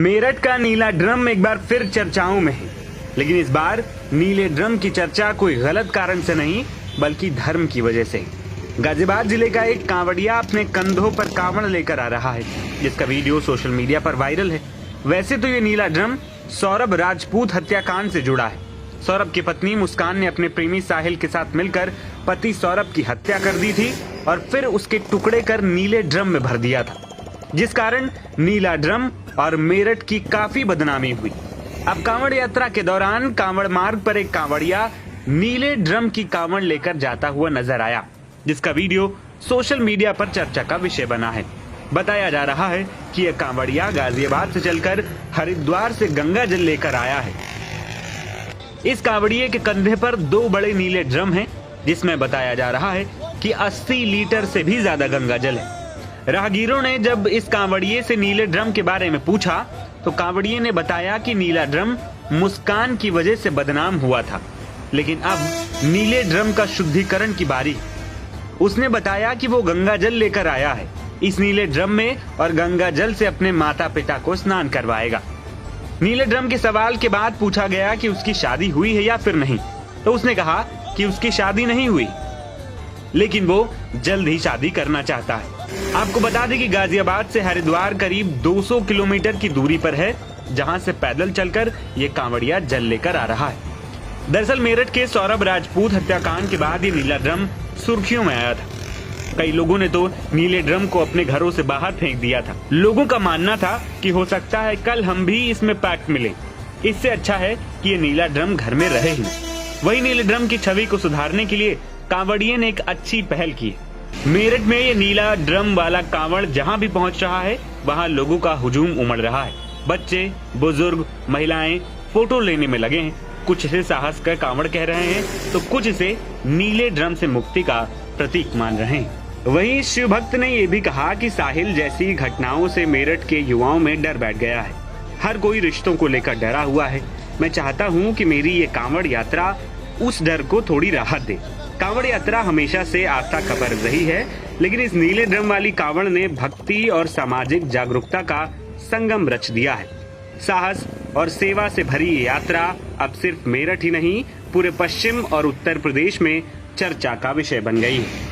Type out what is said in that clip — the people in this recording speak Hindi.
मेरठ का नीला ड्रम एक बार फिर चर्चाओं में है, लेकिन इस बार नीले ड्रम की चर्चा कोई गलत कारण से नहीं बल्कि धर्म की वजह से। गाजियाबाद जिले का एक कांवड़िया अपने कंधों पर कांवड़ लेकर आ रहा है, जिसका वीडियो सोशल मीडिया पर वायरल है। वैसे तो ये नीला ड्रम सौरभ राजपूत हत्याकांड से जुड़ा है। सौरभ की पत्नी मुस्कान ने अपने प्रेमी साहिल के साथ मिलकर पति सौरभ की हत्या कर दी थी और फिर उसके टुकड़े कर नीले ड्रम में भर दिया था, जिस कारण नीला ड्रम और मेरठ की काफी बदनामी हुई। अब कांवड़ यात्रा के दौरान कांवड़ मार्ग पर एक कांवड़िया नीले ड्रम की कांवड़ लेकर जाता हुआ नजर आया, जिसका वीडियो सोशल मीडिया पर चर्चा का विषय बना है। बताया जा रहा है कि यह कांवड़िया गाजियाबाद से चलकर हरिद्वार से गंगा जल लेकर आया है। इस कांवड़िये के कंधे पर 2 बड़े नीले ड्रम हैं, जिसमें बताया जा रहा है कि 80 लीटर से भी ज्यादा गंगा जल है। राहगीरों ने जब इस कांवड़िये से नीले ड्रम के बारे में पूछा तो कांवड़िये ने बताया कि नीला ड्रम मुस्कान की वजह से बदनाम हुआ था, लेकिन अब नीले ड्रम का शुद्धिकरण की बारी। उसने बताया कि वो गंगा जल लेकर आया है, इस नीले ड्रम में और गंगा जल से अपने माता पिता को स्नान करवाएगा। नीले ड्रम के सवाल के बाद पूछा गया कि उसकी शादी हुई है या फिर नहीं, तो उसने कहा कि उसकी शादी नहीं हुई, लेकिन वो जल्द ही शादी करना चाहता है। आपको बता दें कि गाजियाबाद से हरिद्वार करीब 200 किलोमीटर की दूरी पर है, जहां से पैदल चलकर ये कांवड़िया जल लेकर आ रहा है। दरअसल मेरठ के सौरभ राजपूत हत्याकांड के बाद ये नीला ड्रम सुर्खियों में आया था। कई लोगों ने तो नीले ड्रम को अपने घरों से बाहर फेंक दिया था। लोगों का मानना था कि हो सकता है कल हम भी इसमें पैक मिले, इससे अच्छा है कि ये नीला ड्रम घर में रहे ही। वही नीले ड्रम की छवि को सुधारने के लिए कांवड़िये ने एक अच्छी पहल की। मेरठ में ये नीला ड्रम वाला कांवड़ जहां भी पहुंच रहा है, वहां लोगों का हुजूम उमड़ रहा है। बच्चे, बुजुर्ग, महिलाएं फोटो लेने में लगे हैं। कुछ इसे साहस का कांवड़ कह रहे हैं, तो कुछ इसे नीले ड्रम से मुक्ति का प्रतीक मान रहे हैं। वहीं शिव भक्त ने ये भी कहा कि साहिल जैसी घटनाओं से मेरठ के युवाओं में डर बैठ गया है। हर कोई रिश्तों को लेकर डरा हुआ है। मैं चाहता हूँ कि मेरी ये कांवड़ यात्रा उस डर को थोड़ी राहत दे। कांवड़ यात्रा हमेशा से आस्था का पर्व रही है, लेकिन इस नीले ड्रम वाली कांवड़ ने भक्ति और सामाजिक जागरूकता का संगम रच दिया है। साहस और सेवा से भरी ये यात्रा अब सिर्फ मेरठ ही नहीं, पूरे पश्चिम और उत्तर प्रदेश में चर्चा का विषय बन गई है।